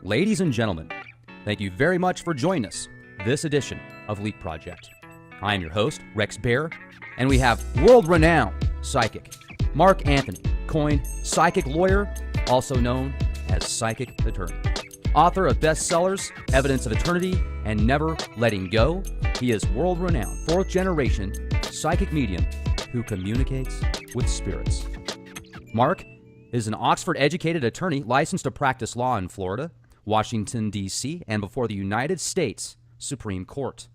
Ladies and gentlemen, thank you very much for joining us this edition of Leap Project. I am your host, Rex Bear, and we have world-renowned psychic Mark Anthony, coined psychic lawyer, also known as psychic attorney. Author of bestsellers, Evidence of Eternity and Never Letting Go, he is world-renowned, fourth-generation psychic medium who communicates with spirits. Mark is an Oxford-educated attorney licensed to practice law in Florida, Washington, D.C., and before the United States Supreme Court.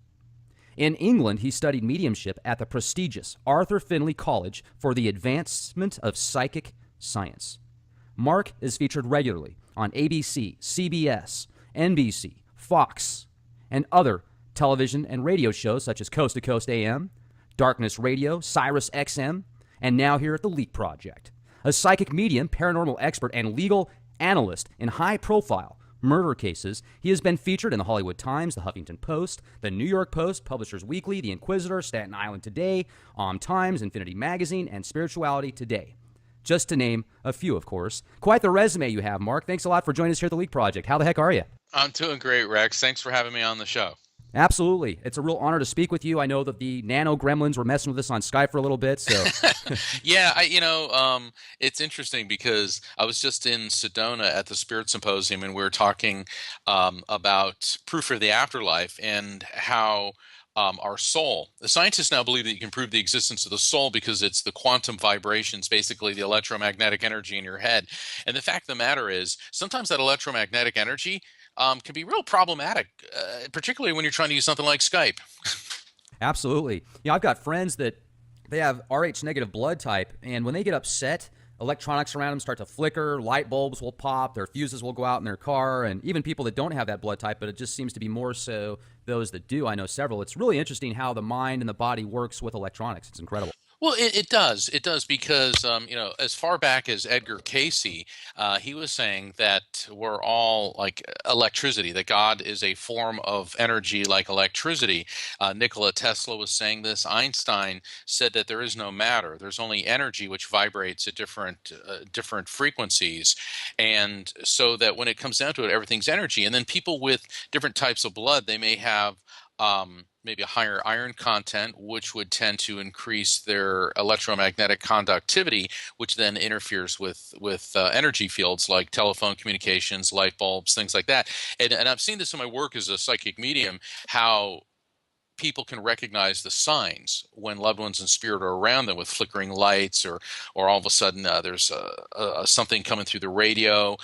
In England, he studied mediumship at the prestigious Arthur Findlay College for the Advancement of Psychic Science. Mark is featured regularly on ABC, CBS, NBC, Fox, and other television and radio shows such as Coast to Coast AM, Darkness Radio, Sirius XM, and now here at the Leap Project. A psychic medium, paranormal expert, and legal analyst in high-profile murder cases, he has been featured in the Hollywood Times, the Huffington Post, the New York Post, Publishers Weekly, the Inquisitor, Staten Island Today, Times, Infinity Magazine, and Spirituality Today. Just to name a few, of course. Quite the resume you have, Mark. Thanks a lot for joining us here at the Leak Project. How the heck are you? I'm doing great, Rex. Thanks for having me on the show. Absolutely. It's a real honor to speak with you. I know that the nano gremlins were messing with us on Skype for a little bit, so. Yeah, it's interesting because I was just in Sedona at the Spirit Symposium, and we were talking about proof of the afterlife and how our soul. The scientists now believe that you can prove the existence of the soul because it's the quantum vibrations, basically the electromagnetic energy in your head. And the fact of the matter is, sometimes that electromagnetic energy can be real problematic, particularly when you're trying to use something like Skype. Absolutely. I've got friends that they have Rh negative blood type, and when they get upset, electronics around them start to flicker, light bulbs will pop, their fuses will go out in their car, and even people that don't have that blood type, but it just seems to be more so those that do. I know several. It's really interesting how the mind and the body works with electronics. It's incredible. Well, it does. It does because, as far back as Edgar Cayce, he was saying that we're all like electricity, that God is a form of energy like electricity. Nikola Tesla was saying this. Einstein said that there is no matter. There's only energy which vibrates at different frequencies. And so that when it comes down to it, everything's energy. And then people with different types of blood, they may have maybe a higher iron content, which would tend to increase their electromagnetic conductivity, which then interferes with energy fields like telephone communications, light bulbs, things like that. And I've seen this in my work as a psychic medium, how people can recognize the signs when loved ones in spirit are around them with flickering lights, or all of a sudden there's something coming through the radio.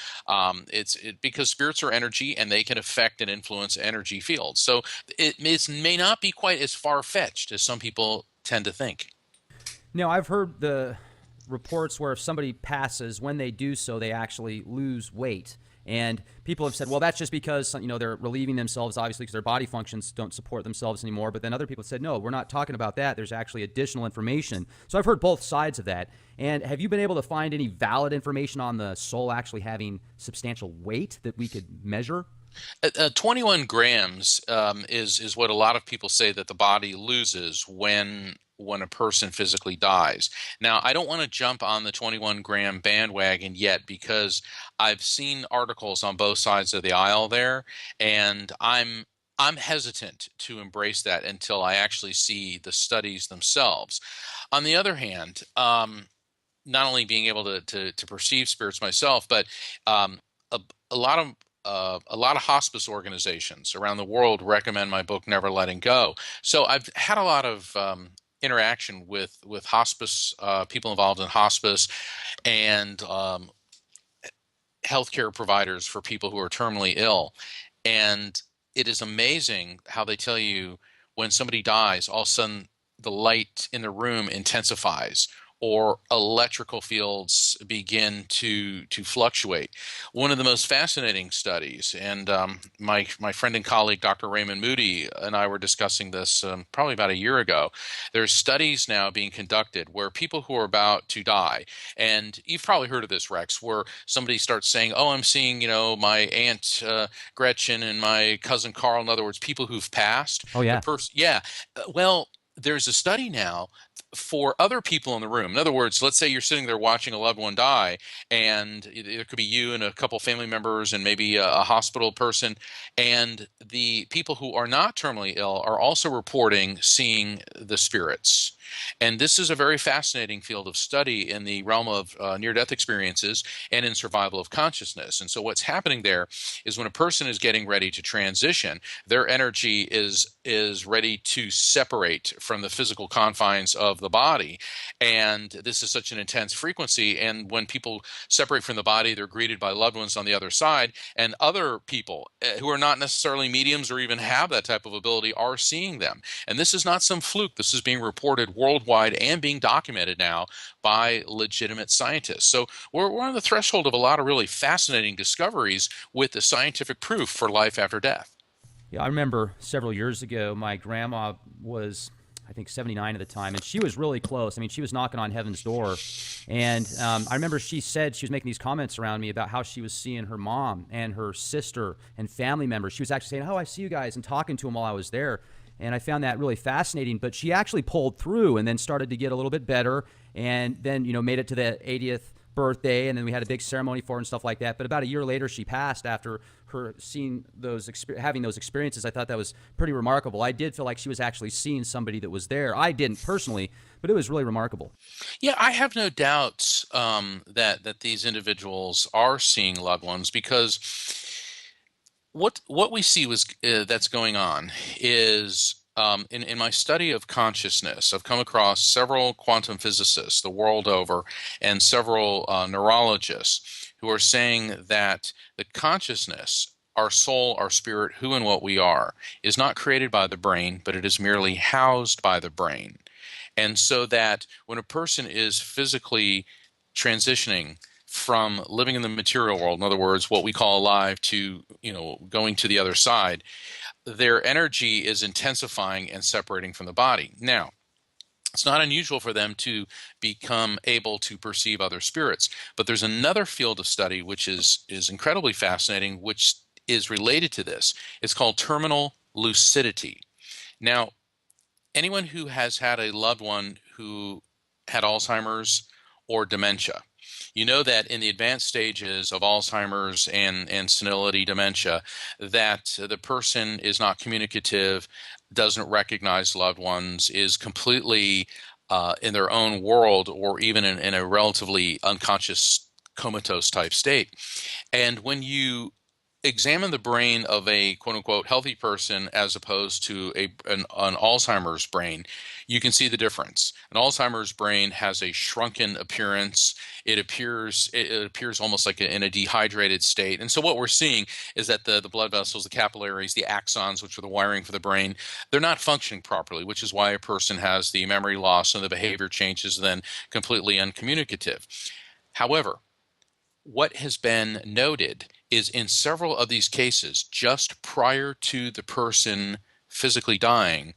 It's because spirits are energy and they can affect and influence energy fields. So it may not be quite as far-fetched as some people tend to think. Now, I've heard the reports where if somebody passes, when they do so, they actually lose weight. And people have said, well, that's just because, they're relieving themselves, obviously, because their body functions don't support themselves anymore. But then other people said, no, we're not talking about that. There's actually additional information. So I've heard both sides of that. And have you been able to find any valid information on the soul actually having substantial weight that we could measure? 21 grams is what a lot of people say that the body loses when a person physically dies. Now, I don't want to jump on the 21-gram bandwagon yet because I've seen articles on both sides of the aisle there, and I'm hesitant to embrace that until I actually see the studies themselves. On the other hand, not only being able to perceive spirits myself, but a lot of hospice organizations around the world recommend my book, Never Letting Go. So I've had a lot of interaction with hospice, people involved in hospice, and healthcare providers for people who are terminally ill. And it is amazing how they tell you when somebody dies, all of a sudden the light in the room intensifies, or electrical fields begin to fluctuate. One of the most fascinating studies, and my friend and colleague Dr. Raymond Moody and I were discussing this probably about a year ago. There's studies now being conducted where people who are about to die, and you've probably heard of this, Rex, where somebody starts saying, oh, I'm seeing, my Aunt Gretchen and my cousin Carl, in other words, people who've passed. Oh, yeah. Well, there's a study now for other people in the room. In other words, let's say you're sitting there watching a loved one die, and there could be you and a couple family members and maybe a hospital person, and the people who are not terminally ill are also reporting seeing the spirits. And this is a very fascinating field of study in the realm of near-death experiences and in survival of consciousness. And so what's happening there is when a person is getting ready to transition, their energy is ready to separate from the physical confines of the body. And this is such an intense frequency. And when people separate from the body, they're greeted by loved ones on the other side. And other people who are not necessarily mediums or even have that type of ability are seeing them. And this is not some fluke. This is being reported worldwide and being documented now by legitimate scientists. So we're on the threshold of a lot of really fascinating discoveries with the scientific proof for life after death. Yeah, I remember several years ago, my grandma was, I think, 79 at the time, and she was really close. I mean, she was knocking on heaven's door. And I remember she said, she was making these comments around me about how she was seeing her mom and her sister and family members. She was actually saying, "Oh, I see you guys," and talking to them while I was there. And I found that really fascinating. But she actually pulled through and then started to get a little bit better, and then, made it to the 80th birthday, and then we had a big ceremony for her and stuff like that. But about a year later, she passed after her seeing those, having those experiences. I thought that was pretty remarkable. I did feel like she was actually seeing somebody that was there. I didn't personally, but it was really remarkable. Yeah, I have no doubts that these individuals are seeing loved ones, because what we see was that's going on is in my study of consciousness, I've come across several quantum physicists the world over and several neurologists who are saying that the consciousness, our soul, our spirit, who and what we are, is not created by the brain, but it is merely housed by the brain. And so that when a person is physically transitioning from living in the material world, in other words, what we call alive, to going to the other side, their energy is intensifying and separating from the body. Now, it's not unusual for them to become able to perceive other spirits, but there's another field of study which is incredibly fascinating, which is related to this. It's called terminal lucidity. Now, anyone who has had a loved one who had Alzheimer's or dementia, you know that in the advanced stages of Alzheimer's and senility dementia, that the person is not communicative, doesn't recognize loved ones, is completely in their own world, or even in a relatively unconscious comatose type state. And when you examine the brain of a quote unquote healthy person as opposed to an Alzheimer's brain, you can see the difference. An Alzheimer's brain has a shrunken appearance. It appears almost like in a dehydrated state. And so what we're seeing is that the blood vessels, the capillaries, the axons, which are the wiring for the brain, they're not functioning properly, which is why a person has the memory loss and the behavior changes, then completely uncommunicative. However, what has been noted is in several of these cases, just prior to the person physically dying,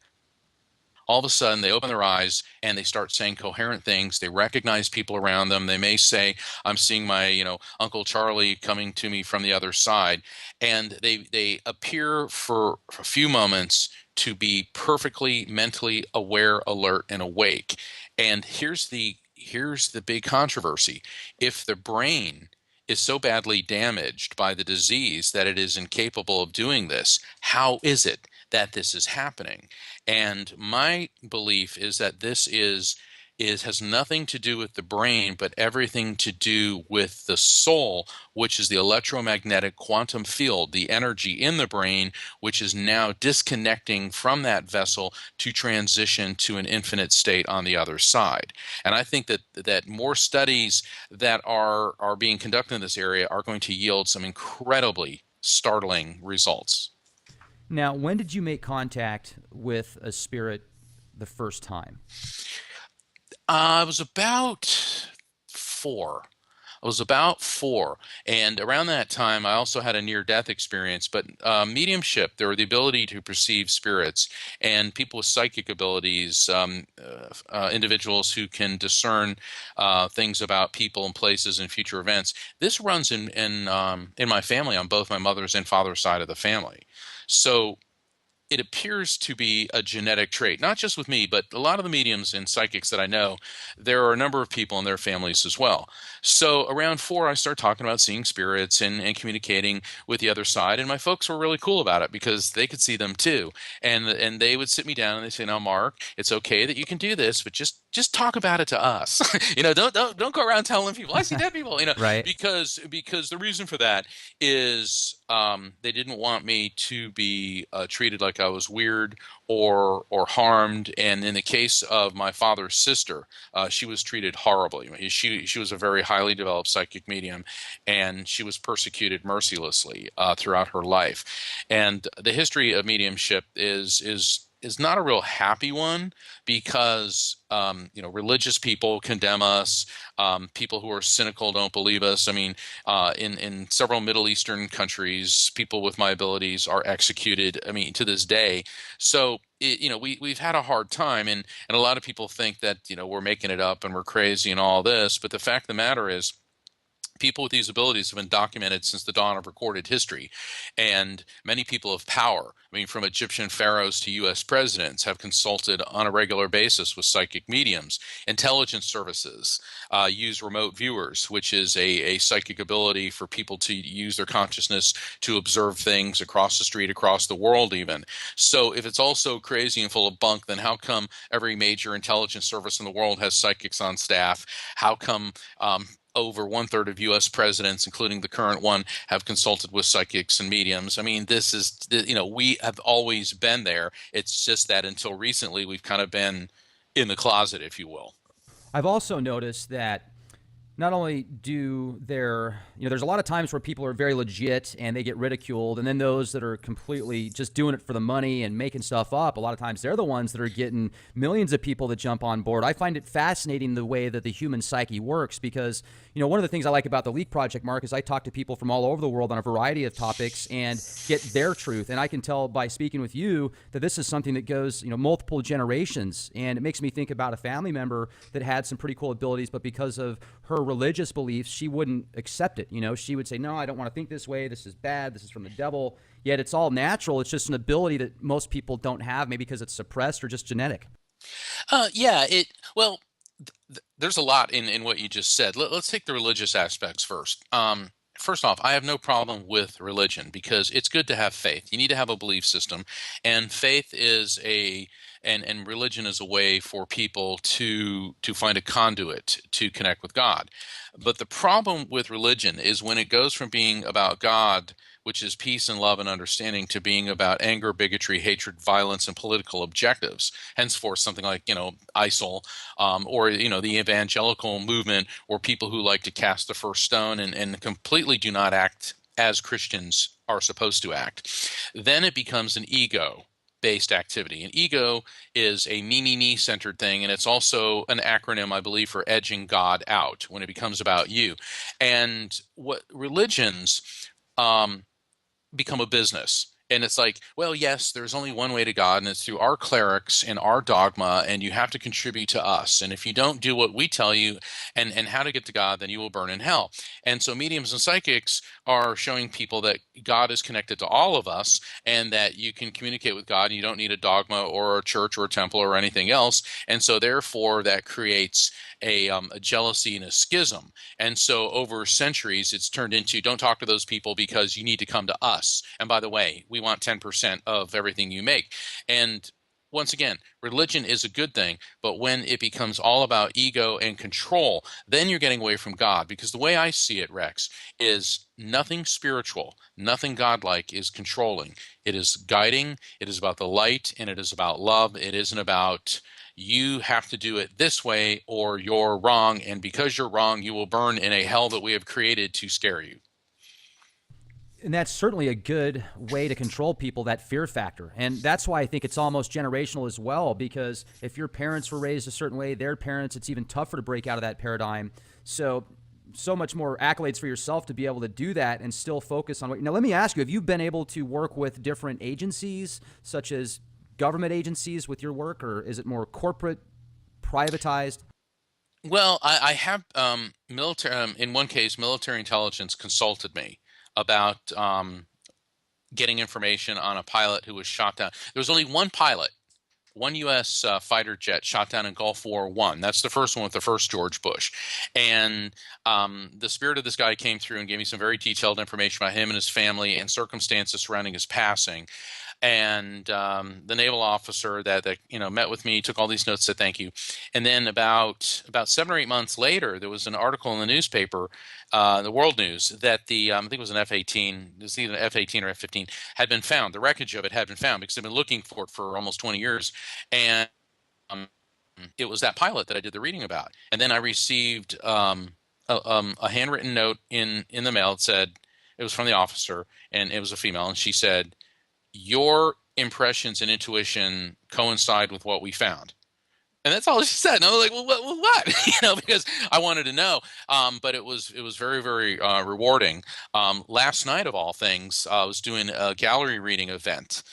all of a sudden they open their eyes and they start saying coherent things. They recognize people around them. They may say, "I'm seeing my, Uncle Charlie coming to me from the other side." And they appear for a few moments to be perfectly mentally aware, alert, and awake. And here's the big controversy. If the brain is so badly damaged by the disease that it is incapable of doing this, how is it that this is happening? And my belief is that this has nothing to do with the brain, but everything to do with the soul, which is the electromagnetic quantum field, the energy in the brain, which is now disconnecting from that vessel to transition to an infinite state on the other side. And I think that more studies that are being conducted in this area are going to yield some incredibly startling results. Now, when did you make contact with a spirit the first time? I was about four. I was about four. And around that time, I also had a near death experience. But mediumship, or the ability to perceive spirits, and people with psychic abilities, individuals who can discern things about people and places and future events, this runs in my family on both my mother's and father's side of the family. So it appears to be a genetic trait, not just with me, but a lot of the mediums and psychics that I know, there are a number of people in their families as well. So around 4, I start talking about seeing spirits and communicating with the other side. And my folks were really cool about it because they could see them too. And they would sit me down and they say, "Now, Mark, it's okay that you can do this, but just talk about it to us. Don't go around telling people I see dead people. Right. Because the reason for that is they didn't want me to be treated like I was weird or harmed. And in the case of my father's sister, she was treated horribly. She was a very highly developed psychic medium, and she was persecuted mercilessly throughout her life. And the history of mediumship is not a real happy one because religious people condemn us. People who are cynical don't believe us. I mean, in several Middle Eastern countries, people with my abilities are executed. I mean, to this day. So we've had a hard time, and a lot of people think that we're making it up and we're crazy and all this. But the fact of the matter is, people with these abilities have been documented since the dawn of recorded history. And many people of power, I mean, from Egyptian pharaohs to US presidents, have consulted on a regular basis with psychic mediums. Intelligence services use remote viewers, which is a psychic ability for people to use their consciousness to observe things across the street, across the world, even. So if it's all so crazy and full of bunk, then how come every major intelligence service in the world has psychics on staff? How come over 1/3 of U.S. presidents, including the current one, have consulted with psychics and mediums? I mean, we have always been there. It's just that until recently, we've kind of been in the closet, if you will. I've also noticed that not only there's a lot of times where people are very legit and they get ridiculed, and then those that are completely just doing it for the money and making stuff up, a lot of times they're the ones that are getting millions of people to jump on board. I find it fascinating the way that the human psyche works because, one of the things I like about the Leak Project, Mark, is I talk to people from all over the world on a variety of topics and get their truth. And I can tell by speaking with you that this is something that goes, multiple generations. And it makes me think about a family member that had some pretty cool abilities, but because of her religious beliefs, she wouldn't accept it. She would say, "No, I don't want to think this way. This is bad. This is from the devil." Yet it's all natural. It's just an ability that most people don't have, maybe because it's suppressed or just genetic. Yeah, well, there's a lot in what you just said. Let's take the religious aspects first. First off, I have no problem with religion because it's good to have faith. You need to have a belief system, and faith is and religion is a way for people to find a conduit to connect with God. But the problem with religion is when it goes from being about God, which is peace and love and understanding, to being about anger, bigotry, hatred, violence, and political objectives. Henceforth, something like, ISIL, or, the evangelical movement, or people who like to cast the first stone and completely do not act as Christians are supposed to act. Then it becomes an ego based activity. And ego is a me centered thing, and it's also an acronym, I believe, for edging God out when it becomes about you. And what religions become a business. And it's like, well, yes, there's only one way to God, and it's through our clerics and our dogma, and you have to contribute to us. And if you don't do what we tell you and how to get to God, then you will burn in hell. And so mediums and psychics are showing people that God is connected to all of us and that you can communicate with God, and you don't need a dogma or a church or a temple or anything else. And so therefore that creates a jealousy and a schism. And so over centuries, it's turned into, don't talk to those people because you need to come to us. And by the way, we want 10% of everything you make. And once again, religion is a good thing, but when it becomes all about ego and control, then you're getting away from God. Because the way I see it, Rex, is nothing spiritual, nothing godlike is controlling. It is guiding, it is about the light, and it is about love. It isn't about you have to do it this way or you're wrong, and because you're wrong, you will burn in a hell that we have created to scare you. And that's certainly a good way to control people, that fear factor. And that's why I think it's almost generational as well, because if your parents were raised a certain way, their parents, it's even tougher to break out of that paradigm. So much more accolades for yourself to be able to do that and still focus on what. Now, let me ask you, have you been able to work with different agencies, such as government agencies, with your work, or is it more corporate, privatized? Well, I have military. In one case, military intelligence consulted me about getting information on a pilot who was shot down. There was only one pilot, one U.S. Fighter jet shot down in Gulf War One. That's the first one with the first George Bush, and the spirit of this guy came through and gave me some very detailed information about him and his family and circumstances surrounding his passing. And the naval officer that met with me took all these notes, said thank you. And then about 7 or 8 months later, there was an article in the newspaper, the World News, that the I think it was an F-18, it was either an F-18 or F-15, had been found. The wreckage of it had been found because they've been looking for it for almost 20 years, and um, it was that pilot that I did the reading about. And then I received a handwritten note in the mail. It said, it was from the officer, and it was a female, and she said, your impressions and intuition coincide with what we found. And that's all she said. And I was like, well, what? Because I wanted to know. But it was very, very rewarding. Last night, of all things, I was doing a gallery reading event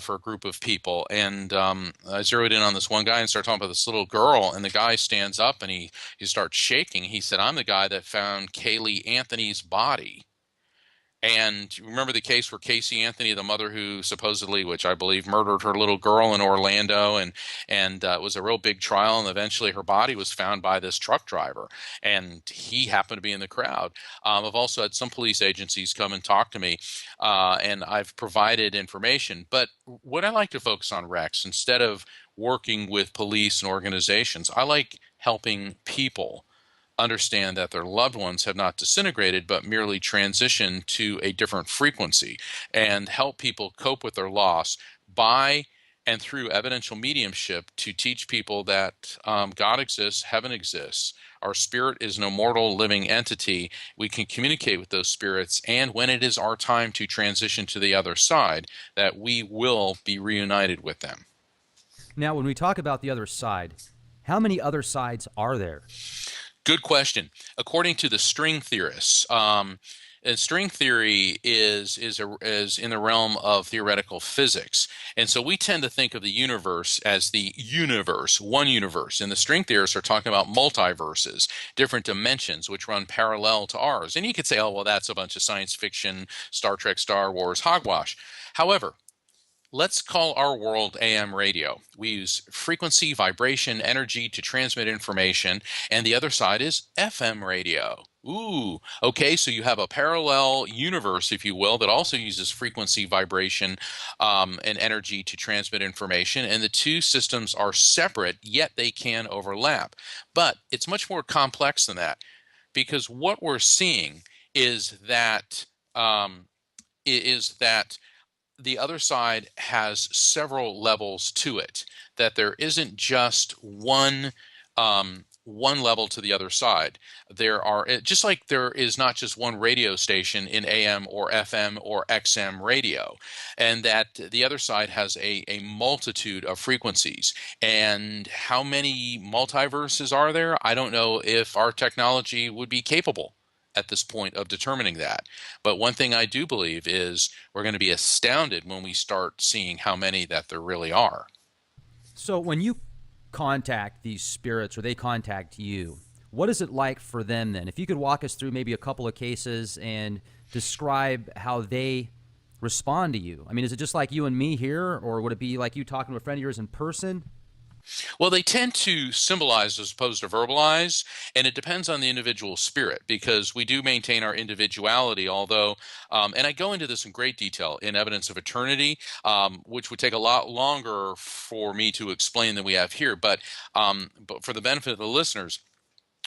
for a group of people, and I zeroed in on this one guy and started talking about this little girl. And the guy stands up and he starts shaking. He said, "I'm the guy that found Kaylee Anthony's body." And remember the case where Casey Anthony, the mother who supposedly, which I believe, murdered her little girl in Orlando, and it was a real big trial, and eventually her body was found by this truck driver, and he happened to be in the crowd. I've also had some police agencies come and talk to me, and I've provided information. But what I like to focus on, Rex, instead of working with police and organizations, I like helping people understand that their loved ones have not disintegrated but merely transitioned to a different frequency, and help people cope with their loss by and through evidential mediumship to teach people that God exists, heaven exists. Our spirit is an immortal living entity. We can communicate with those spirits, and when it is our time to transition to the other side, that we will be reunited with them. Now, when we talk about the other side, how many other sides are there? Good question. According to the string theorists, and string theory is in the realm of theoretical physics, and so we tend to think of the universe as the universe, one universe. And the string theorists are talking about multiverses, different dimensions which run parallel to ours. And you could say, "Oh, well, that's a bunch of science fiction, Star Trek, Star Wars hogwash." However, let's call our world AM radio. We use frequency, vibration, energy to transmit information, and the other side is FM radio. Ooh, okay, so you have a parallel universe, if you will, that also uses frequency, vibration, and energy to transmit information, and the two systems are separate, yet they can overlap. But it's much more complex than that, because what we're seeing is that the other side has several levels to it, that there isn't just one level to the other side. There are, just like there is not just one radio station in AM or FM or XM radio, and that the other side has a multitude of frequencies. And how many multiverses are there? I don't know if our technology would be capable at this point of determining that. But one thing I do believe is we're going to be astounded when we start seeing how many that there really are. So when you contact these spirits or they contact you, what is it like for them then? If you could walk us through maybe a couple of cases and describe how they respond to you. I mean, is it just like you and me here, or would it be like you talking to a friend of yours in person? Well, they tend to symbolize as opposed to verbalize, and it depends on the individual spirit, because we do maintain our individuality, although, and I go into this in great detail in Evidence of Eternity, which would take a lot longer for me to explain than we have here, but for the benefit of the listeners,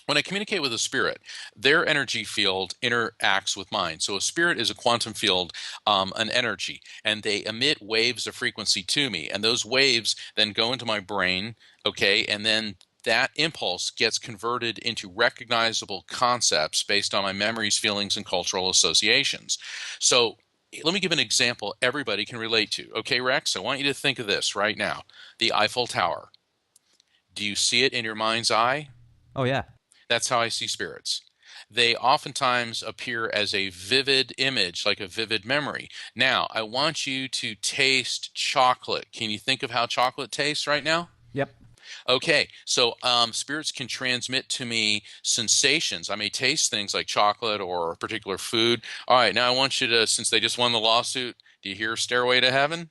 when I communicate with a spirit, their energy field interacts with mine. So a spirit is a quantum field, an energy, and they emit waves of frequency to me. And those waves then go into my brain, okay, and then that impulse gets converted into recognizable concepts based on my memories, feelings, and cultural associations. So let me give an example everybody can relate to. Okay, Rex, I want you to think of this right now. The Eiffel Tower. Do you see it in your mind's eye? Oh, yeah. That's how I see spirits. They oftentimes appear as a vivid image, like a vivid memory. Now, I want you to taste chocolate. Can you think of how chocolate tastes right now? Yep. Okay, so spirits can transmit to me sensations. I may taste things like chocolate or a particular food. All right, now I want you to, since they just won the lawsuit, Do you hear Stairway to Heaven?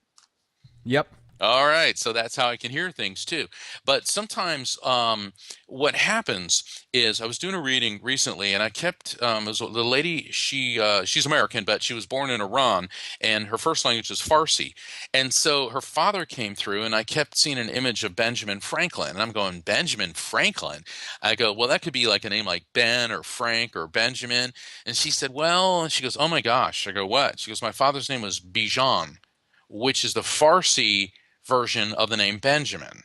Yep. All right, so that's how I can hear things too. But sometimes what happens is I was doing a reading recently, and I kept it was the lady. She's American, but she was born in Iran, and her first language is Farsi. And so her father came through, and I kept seeing an image of Benjamin Franklin, and I'm going, Benjamin Franklin. I go, well, that could be like a name like Ben or Frank or Benjamin. And she said, well, and she goes, oh my gosh. I go, what? She goes, my father's name was Bijan, which is the Farsi version of the name Benjamin.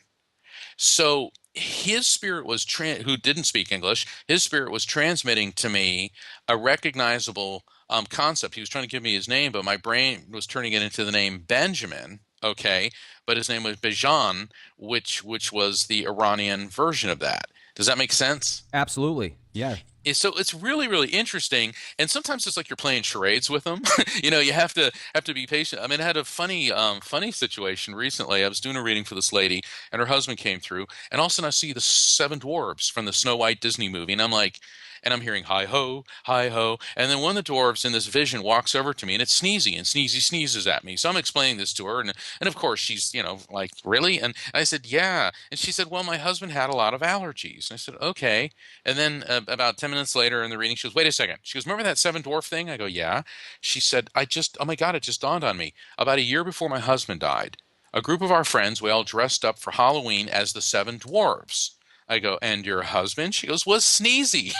So his spirit was who didn't speak English. His spirit was transmitting to me a recognizable concept. He was trying to give me his name, but my brain was turning it into the name Benjamin. Okay, but his name was Bijan, which was the Iranian version of that. Does that make sense? Absolutely. Yeah. So it's really really interesting, and sometimes it's like you're playing charades with them. You have to be patient. I mean, I had a funny situation recently. I was doing a reading for this lady, and her husband came through, and all of a sudden I see the seven dwarves from the Snow White Disney movie, and I'm like, and I'm hearing hi ho, and then one of the dwarves in this vision walks over to me, and it's Sneezy, and Sneezy sneezes at me. So I'm explaining this to her, and of course she's like, really? And I said, yeah, and she said, well, my husband had a lot of allergies. And I said, okay. And then about 10 minutes later in the reading, she goes, wait a second. She goes, remember that seven dwarf thing? I go, yeah. She said, oh my God, it just dawned on me. About a year before my husband died, a group of our friends, we all dressed up for Halloween as the seven dwarfs. I go, and your husband? She goes, was Sneezy.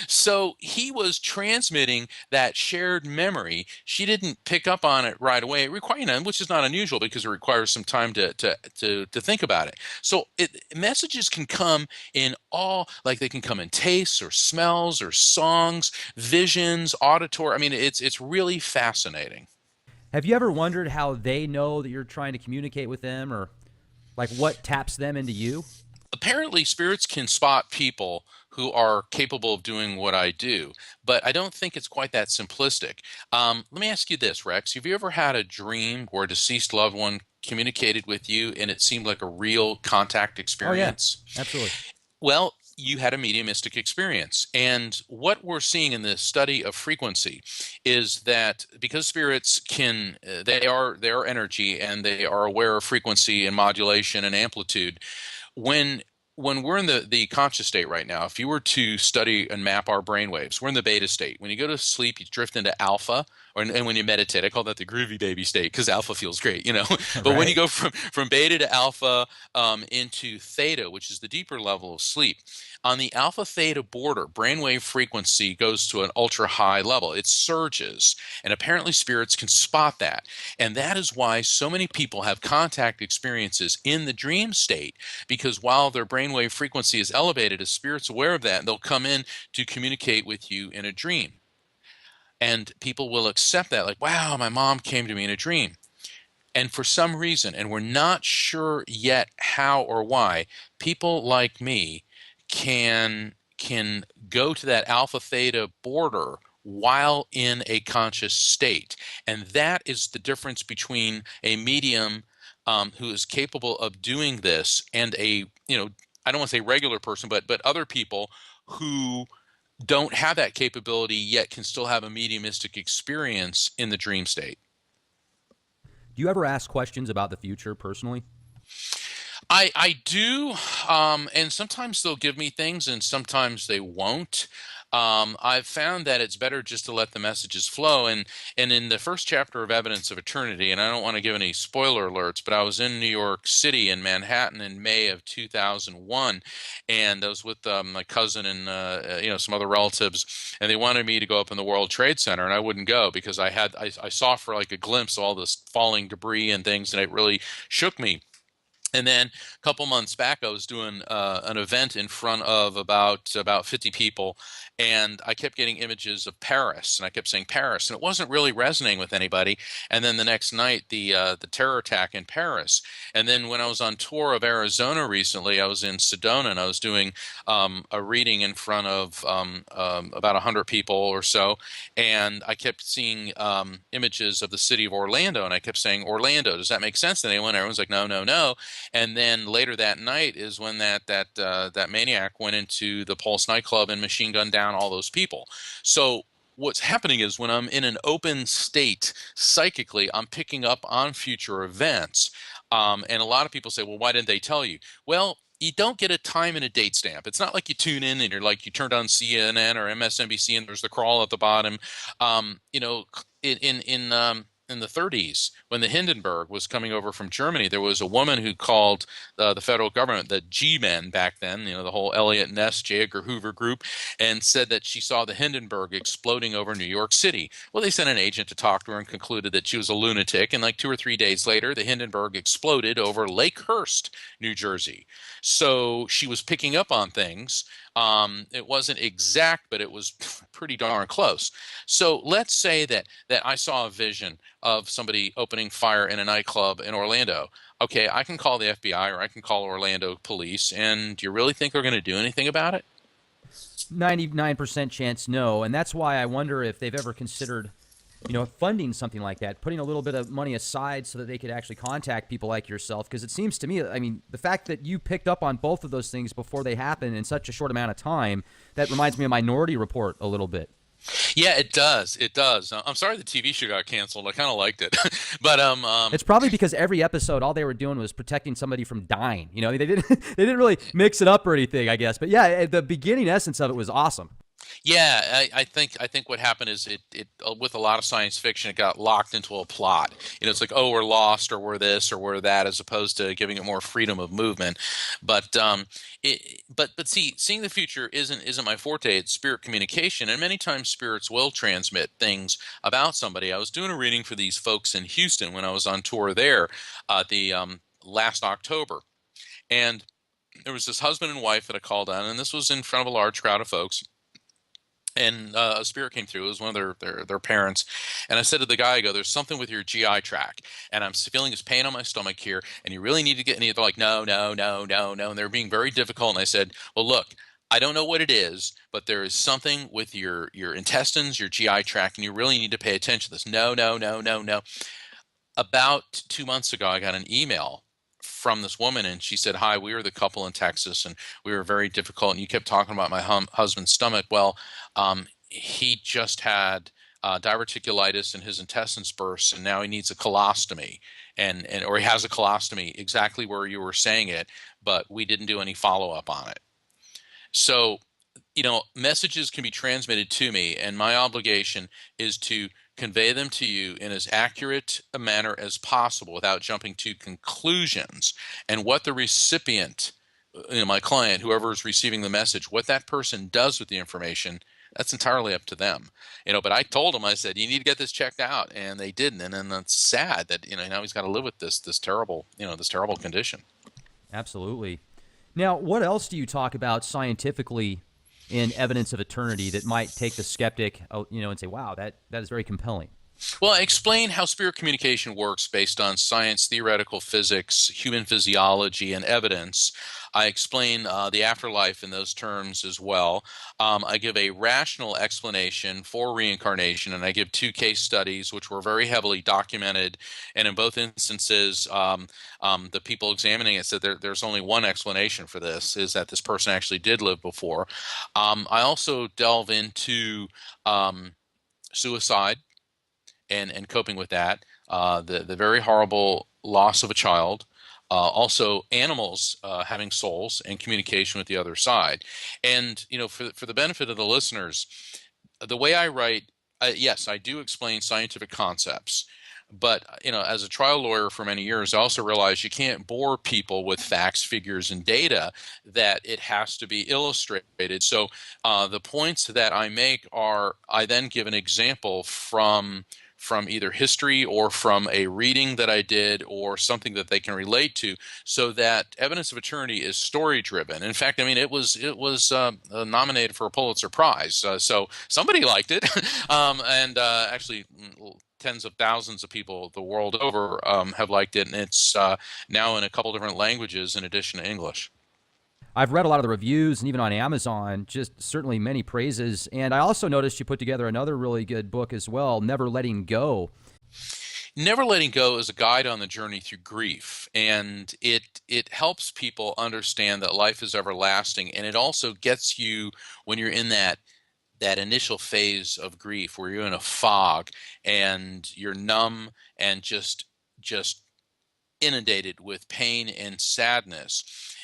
So he was transmitting that shared memory. She didn't pick up on it right away. It required, which is not unusual because it requires some time to think about it. So messages can come in all, like they can come in tastes or smells or songs, visions, auditory. I mean, it's really fascinating. Have you ever wondered how they know that you're trying to communicate with them, or like what taps them into you? Apparently spirits can spot people who are capable of doing what I do, but I don't think it's quite that simplistic. Let me ask you this, Rex. Have you ever had a dream where a deceased loved one communicated with you and it seemed like a real contact Oh, yeah. experience? Absolutely. Well, you had a mediumistic experience. And what we're seeing in the study of frequency is that because spirits can, they are energy and they are aware of frequency and modulation and amplitude, when we're in the conscious state right now, if you were to study and map our brain waves, we're in the beta state. When you go to sleep, you drift into alpha, and when you meditate, I call that the groovy baby state because alpha feels great. But when you Right. go from beta to alpha into theta, which is the deeper level of sleep, on the alpha theta border, brainwave frequency goes to an ultra high level. It surges, and apparently spirits can spot that. And that is why so many people have contact experiences in the dream state, because while their brainwave frequency is elevated, a spirit's aware of that, and they'll come in to communicate with you in a dream. And people will accept that, like, wow, my mom came to me in a dream. And for some reason, and we're not sure yet how or why, people like me can go to that alpha theta border while in a conscious state. And that is the difference between a medium who is capable of doing this and I don't want to say regular person, but other people who don't have that capability yet can still have a mediumistic experience in the dream state. Do you ever ask questions about the future personally? I do, and sometimes they'll give me things, and sometimes they won't. I've found that it's better just to let the messages flow. And in the first chapter of Evidence of Eternity, and I don't want to give any spoiler alerts, but I was in New York City in Manhattan in May of 2001, and I was with my cousin and some other relatives, and they wanted me to go up in the World Trade Center, and I wouldn't go because I saw for like a glimpse all this falling debris and things, and it really shook me. And then a couple months back, I was doing an event in front of about 50 people, and I kept getting images of Paris, and I kept saying Paris, and it wasn't really resonating with anybody. And then the next night, the terror attack in Paris, and then when I was on tour of Arizona recently, I was in Sedona, and I was doing a reading in front of about 100 people or so, and I kept seeing images of the city of Orlando, and I kept saying Orlando. Does that make sense to anyone? Everyone's like, no, no, no. And then later that night is when that maniac went into the Pulse nightclub and machine gunned down all those people. So what's happening is when I'm in an open state psychically, I'm picking up on future events. And a lot of people say, well, why didn't they tell you? Well, you don't get a time and a date stamp. It's not like you tune in and you're like, you turned on CNN or MSNBC and there's the crawl at the bottom. You know, in the 30s, when the Hindenburg was coming over from Germany, there was a woman who called the federal government the G-men back then, the whole Elliot Ness, J. Edgar Hoover group, and said that she saw the Hindenburg exploding over New York City. Well, they sent an agent to talk to her and concluded that she was a lunatic. And like 2 or 3 days later, the Hindenburg exploded over Lakehurst, New Jersey. So she was picking up on things. It wasn't exact, but it was pretty darn close. So let's say that I saw a vision of somebody opening fire in a nightclub in Orlando. Okay, I can call the FBI or I can call Orlando police, and do you really think they're going to do anything about it? 99% chance no. And that's why I wonder if they've ever considered, funding something like that, putting a little bit of money aside so that they could actually contact people like yourself. Because it seems to me, I mean, the fact that you picked up on both of those things before they happen in such a short amount of time, that reminds me of Minority Report a little bit. Yeah, it does. It does. I'm sorry the TV show got canceled. I kind of liked it, but It's probably because every episode, all they were doing was protecting somebody from dying. They didn't they didn't really mix it up or anything, I guess. But yeah, the beginning essence of it was awesome. yeah, I think what happened is it with a lot of science fiction, it got locked into a plot. It's like, oh, we're lost or we're this or we're that, as opposed to giving it more freedom of movement. But see, seeing the future isn't my forte. It's spirit communication, and many times spirits will transmit things about somebody. I was doing a reading for these folks in Houston when I was on tour there, the last October, and there was this husband and wife that I called on, and this was in front of a large crowd of folks, and a spirit came through. It was one of their parents, and I said to the guy, I go, "There's something with your GI tract, and I'm feeling this pain on my stomach here, and you really need to get." And they're like, "No, no, no, no, no," and they're being very difficult. And I said, "Well, look, I don't know what it is, but there is something with your intestines, your GI tract, and you really need to pay attention to this." No, no, no, no, no. About 2 months ago, I got an email from this woman, and she said, "Hi, we were the couple in Texas, and we were very difficult. And you kept talking about my husband's stomach. Well, he just had diverticulitis, and his intestines burst, and now he needs a colostomy, and or he has a colostomy exactly where you were saying it, but we didn't do any follow up on it." So, messages can be transmitted to me, and my obligation is to convey them to you in as accurate a manner as possible without jumping to conclusions. And what the recipient, my client, whoever is receiving the message, what that person does with the information, that's entirely up to them. But I told them, I said, you need to get this checked out, and they didn't. And then it's sad that now he's got to live with this terrible this terrible condition. Absolutely. Now, what else do you talk about scientifically in evidence of eternity that might take the skeptic, and say, "Wow, that is very compelling"? Well, I explain how spirit communication works based on science, theoretical physics, human physiology, and evidence. I explain the afterlife in those terms as well. I give a rational explanation for reincarnation, and I give two case studies which were very heavily documented. And in both instances, the people examining it said there's only one explanation for this, is that this person actually did live before. I also delve into suicide and coping with that, the very horrible loss of a child, also animals having souls and communication with the other side. And for the benefit of the listeners, the way I write, yes, I do explain scientific concepts. But as a trial lawyer for many years, I also realized you can't bore people with facts, figures, and data. That it has to be illustrated. So the points that I make are, I then give an example from either history or from a reading that I did or something that they can relate to, so that evidence of eternity is story driven. In fact, I mean, it was nominated for a Pulitzer Prize, so somebody liked it, and actually tens of thousands of people the world over have liked it, and it's now in a couple different languages in addition to English. I've read a lot of the reviews, and even on Amazon, just certainly many praises. And I also noticed you put together another really good book as well, Never Letting Go. Never Letting Go is a guide on the journey through grief, and it helps people understand that life is everlasting, and it also gets you, when you're in that initial phase of grief where you're in a fog and you're numb and just inundated with pain and sadness.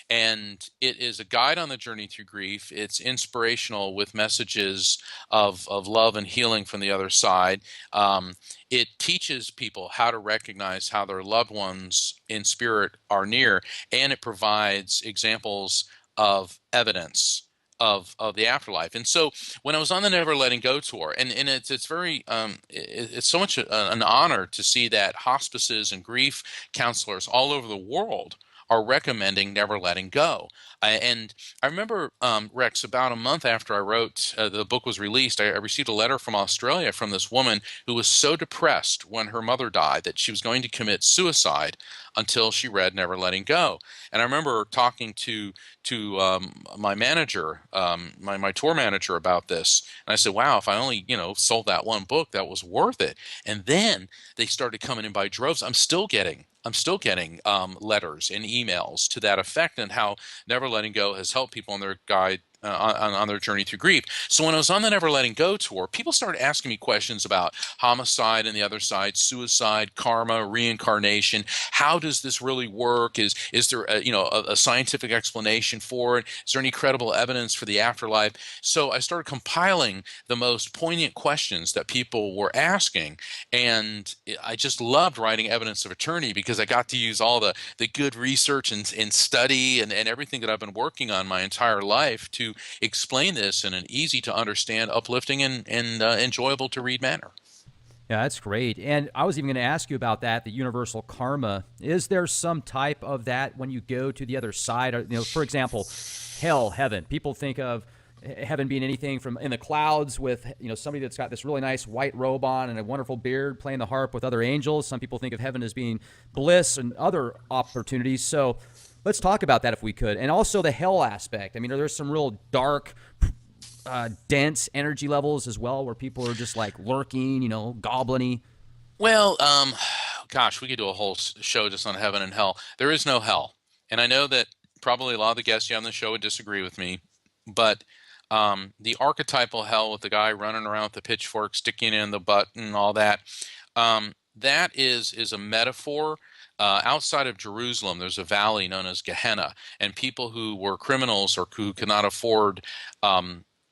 And it is a guide on the journey through grief. It's inspirational with messages of love and healing from the other side. Um, it teaches people how to recognize how their loved ones in spirit are near, and it provides examples of evidence of the afterlife. And so when I was on the Never Letting Go tour, and it's very it's so much an honor to see that hospices and grief counselors all over the world are recommending Never Letting Go. And I remember, Rex, about a month after I wrote, the book was released, I received a letter from Australia from this woman who was so depressed when her mother died that she was going to commit suicide until she read Never Letting Go. And I remember talking to my manager, my tour manager, about this, and I said, "Wow, if I only sold that one book, that was worth it." And then they started coming in by droves. I'm still getting letters and emails to that effect, and how Never Letting Go has helped people on their guide on their journey through grief. So when I was on the Never Letting Go tour, people started asking me questions about homicide and the other side, suicide, karma, reincarnation. How does this really work? Is there a scientific explanation for it? Is there any credible evidence for the afterlife? So I started compiling the most poignant questions that people were asking, and I just loved writing Evidence of Eternity because I got to use all the good research and study and everything that I've been working on my entire life to explain this in an easy to understand, uplifting, and enjoyable to read manner. Yeah, that's great. And I was even going to ask you about that, the universal karma. Is there some type of that when you go to the other side? For example, hell, heaven. People think of heaven being anything from in the clouds with somebody that's got this really nice white robe on and a wonderful beard playing the harp with other angels. Some people think of heaven as being bliss and other opportunities. So let's talk about that if we could. And also the hell aspect. I mean, are there some real dark, dense energy levels as well where people are just like lurking, goblin-y? Well, gosh, we could do a whole show just on heaven and hell. There is no hell. And I know that probably a lot of the guests you have on the show would disagree with me, but the archetypal hell with the guy running around with the pitchfork sticking in the butt and all that, that is a metaphor. Outside of Jerusalem, there's a valley known as Gehenna, and people who were criminals or who could not afford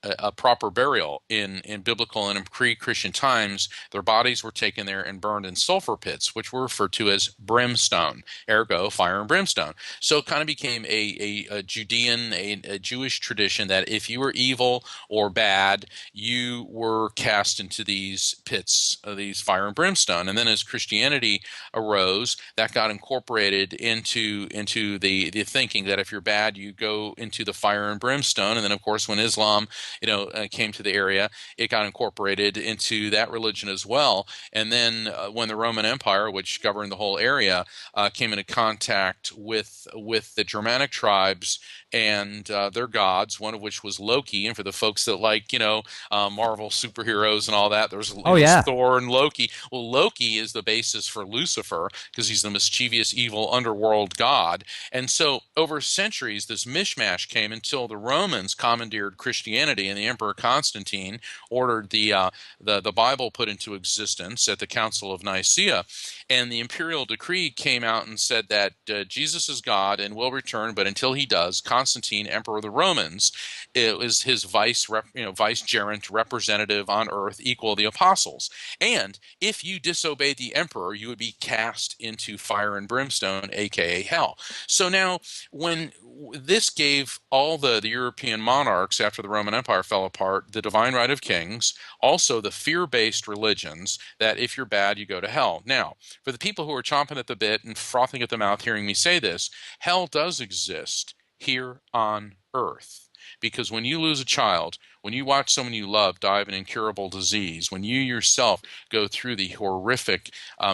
a proper burial in biblical and in pre-Christian times, their bodies were taken there and burned in sulfur pits, which were referred to as brimstone, ergo fire and brimstone. So it kind of became a Judean, a Jewish tradition that if you were evil or bad, you were cast into these pits, these fire and brimstone. And then as Christianity arose, that got incorporated into the thinking that if you're bad, you go into the fire and brimstone. And then, of course, when Islam came to the area, it got incorporated into that religion as well. And then when the Roman Empire, which governed the whole area, came into contact with the Germanic tribes and their gods, one of which was Loki. And for the folks that like, Marvel superheroes and all that, there's Oh, yeah. Thor and Loki. Well, Loki is the basis for Lucifer because he's the mischievous, evil underworld god. And so over centuries, this mishmash came until the Romans commandeered Christianity, and the Emperor Constantine ordered the Bible put into existence at the Council of Nicaea. And the imperial decree came out and said that Jesus is God and will return, but until he does, Constantine, Emperor of the Romans, it was his vicegerent representative on earth, equal to the apostles. And if you disobeyed the emperor, you would be cast into fire and brimstone, aka hell. So now, when this gave all the European monarchs after the Roman Empire fell apart the divine right of kings, also the fear-based religions that if you're bad, you go to hell. Now, for the people who are chomping at the bit and frothing at the mouth hearing me say this, hell does exist here on earth. Because when you lose a child, when you watch someone you love die of an incurable disease, when you yourself go through the horrific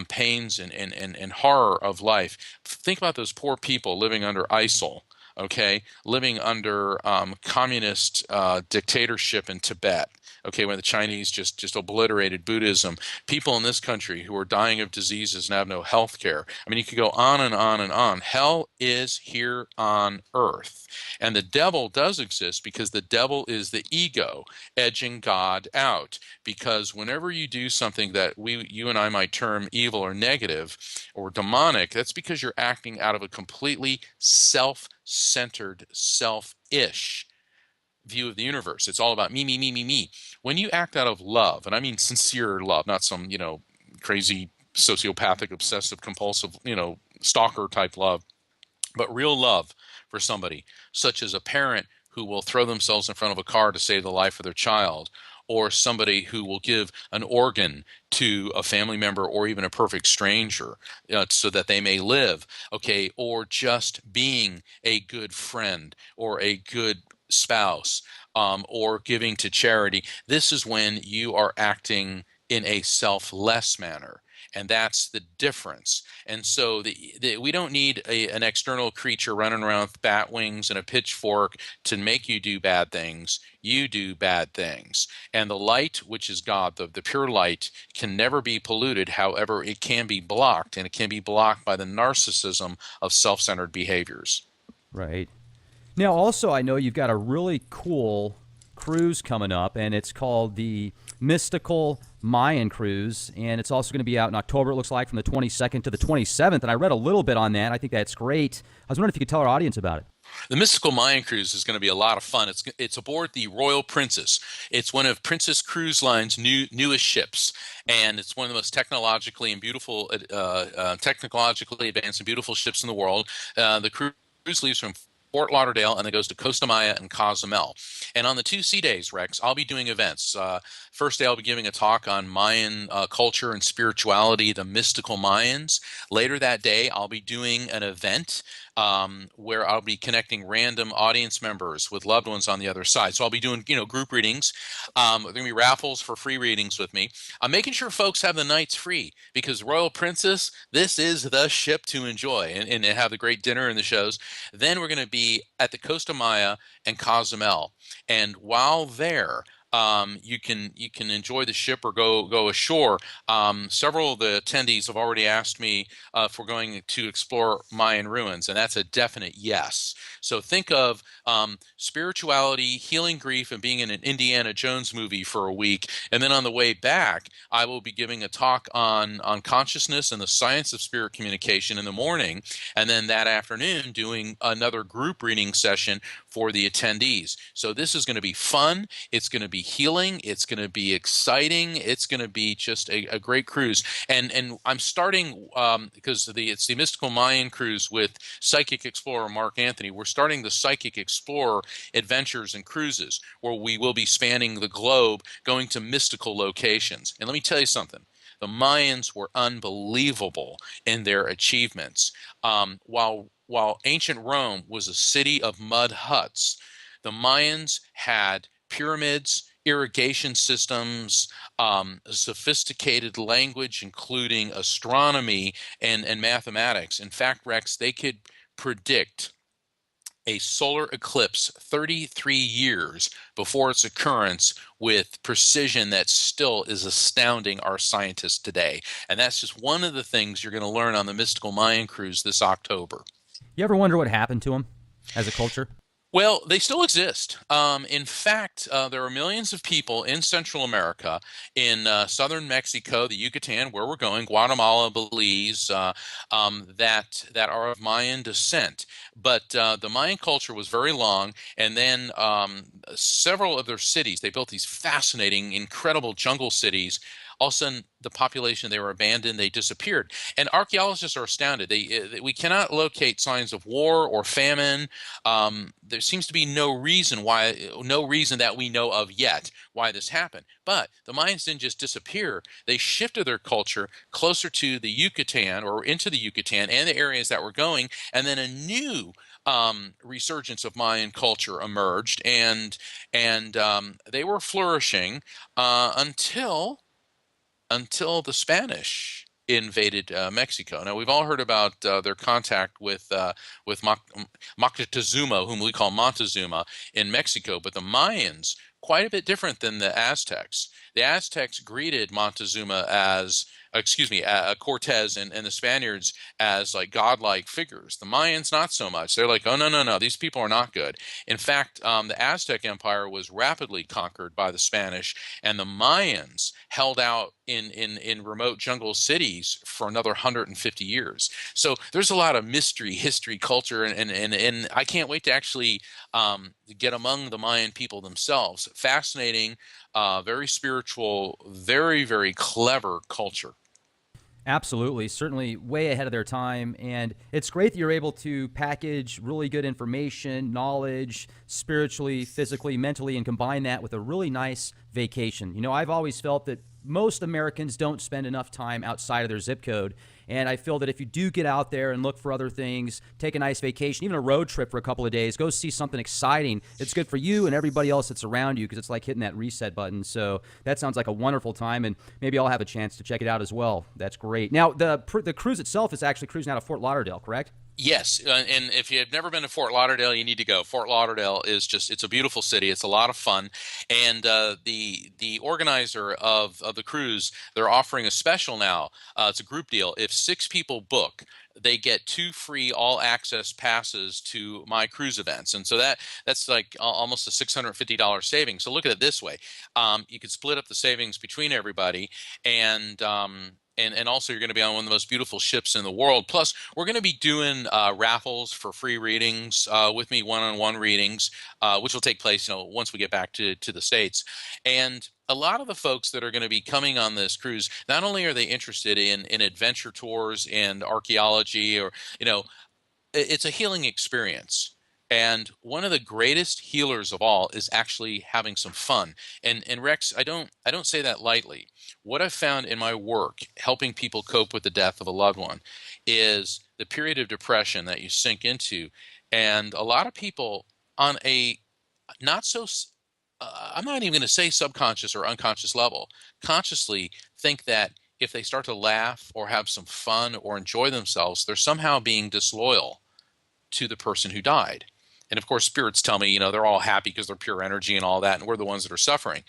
pains and horror of life, think about those poor people living under ISIL, okay, living under communist dictatorship in Tibet, okay, when the Chinese just obliterated Buddhism, people in this country who are dying of diseases and have no health care. I mean, you could go on and on and on. Hell is here on earth. And the devil does exist because the devil is the ego edging God out. Because whenever you do something that you and I might term evil or negative or demonic, that's because you're acting out of a completely self-centered, selfish view of the universe. It's all about me, me, me, me, me. When you act out of love, and I mean sincere love, not some, crazy sociopathic, obsessive, compulsive, stalker type love, but real love for somebody, such as a parent who will throw themselves in front of a car to save the life of their child, or somebody who will give an organ to a family member or even a perfect stranger so that they may live, okay, or just being a good friend or a good spouse, or giving to charity. This is when you are acting in a selfless manner. And that's the difference. And so we don't need an external creature running around with bat wings and a pitchfork to make you do bad things. You do bad things. And the light, which is God, the pure light, can never be polluted. However, it can be blocked, and it can be blocked by the narcissism of self-centered behaviors. Right. Now, also, I know you've got a really cool cruise coming up, and it's called the Mystical Mayan Cruise, and it's also going to be out in October, it looks like, from the 22nd to the 27th, and I read a little bit on that. I think that's great. I was wondering if you could tell our audience about it. The Mystical Mayan Cruise is going to be a lot of fun. It's aboard the Royal Princess. It's one of Princess Cruise Line's newest ships, and it's one of the most technologically and beautiful, technologically advanced and beautiful ships in the world. The cruise leaves from Fort Lauderdale and it goes to Costa Maya and Cozumel. And on the 2 sea days, Rex, I'll be doing events. First day, I'll be giving a talk on Mayan culture and spirituality, the mystical Mayans. Later that day, I'll be doing an event where I'll be connecting random audience members with loved ones on the other side. So I'll be doing, group readings. There are going to be raffles for free readings with me. I'm making sure folks have the nights free because Royal Princess, this is the ship to enjoy and have the great dinner and the shows. Then we're going to be at the Costa Maya and Cozumel. And while there, you can enjoy the ship or go ashore. Several of the attendees have already asked me if we're going to explore Mayan ruins, and that's a definite yes. So think of spirituality, healing grief, and being in an Indiana Jones movie for a week. And then on the way back, I will be giving a talk on consciousness and the science of spirit communication in the morning, and then that afternoon doing another group reading session for the attendees. So this is going to be fun. It's going to be healing. It's going to be exciting. It's going to be just a great cruise. And I'm starting because it's the Mystical Mayan Cruise with Psychic Explorer Mark Anthony. We're starting the Psychic Explorer Adventures and Cruises, where we will be spanning the globe, going to mystical locations. And let me tell you something. The Mayans were unbelievable in their achievements. While ancient Rome was a city of mud huts, the Mayans had pyramids, irrigation systems, sophisticated language, including astronomy and mathematics. In fact, Rex, they could predict a solar eclipse 33 years before its occurrence with precision that still is astounding our scientists today. And that's just one of the things you're going to learn on the Mystical Mayan Cruise this October. You ever wonder what happened to them as a culture? Well, they still exist. In fact, there are millions of people in Central America, in southern Mexico, the Yucatan, where we're going, Guatemala, Belize, that are of Mayan descent. But the Mayan culture was very long, and then several of their cities, they built these fascinating, incredible jungle cities. All of a sudden, the population, they were abandoned, they disappeared. And archaeologists are astounded. We cannot locate signs of war or famine. There seems to be no reason that we know of yet why this happened. But the Mayans didn't just disappear. They shifted their culture closer to the Yucatan or into the Yucatan and the areas that were going. And then a new resurgence of Mayan culture emerged, and they were flourishing until the Spanish invaded Mexico. Now we've all heard about their contact with Moctezuma, whom we call Montezuma, in Mexico, but the Mayans quite a bit different than the Aztecs. The Aztecs greeted Montezuma as, excuse me, Cortez and the Spaniards as like godlike figures. The Mayans not so much. They're like, oh no no no, these people are not good. In fact, the Aztec Empire was rapidly conquered by the Spanish, and the Mayans held out in remote jungle cities for another 150 years. So there's a lot of mystery, history, culture, and I can't wait to actually get among the Mayan people themselves. Fascinating, very spiritual, very, very clever culture. Absolutely, certainly way ahead of their time. And it's great that you're able to package really good information, knowledge, spiritually, physically, mentally, and combine that with a really nice vacation. I've always felt that most Americans don't spend enough time outside of their zip code. And I feel that if you do get out there and look for other things, take a nice vacation, even a road trip for a couple of days, go see something exciting, it's good for you and everybody else that's around you, because it's like hitting that reset button. So that sounds like a wonderful time, and maybe I'll have a chance to check it out as well. That's great. Now, the cruise itself is actually cruising out of Fort Lauderdale, correct? Yes, and if you have never been to Fort Lauderdale, you need to go. Fort Lauderdale is it's a beautiful city. It's a lot of fun, and the organizer of the cruise, they're offering a special now. It's a group deal. If 6 people book, they get 2 free all access passes to my cruise events, and so that's like almost a $650 savings. So look at it this way: you could split up the savings between everybody, and and also you're going to be on one of the most beautiful ships in the world. Plus, we're going to be doing raffles for free readings with me, one-on-one readings, which will take place, once we get back to the States. And a lot of the folks that are going to be coming on this cruise, not only are they interested in adventure tours and archaeology, or it's a healing experience. And one of the greatest healers of all is actually having some fun. And Rex, I don't say that lightly. What I've found in my work helping people cope with the death of a loved one is the period of depression that you sink into. And a lot of people on a not so I'm not even going to say subconscious or unconscious level, consciously think that if they start to laugh or have some fun or enjoy themselves, they're somehow being disloyal to the person who died. And of course, spirits tell me, they're all happy because they're pure energy and all that, and we're the ones that are suffering.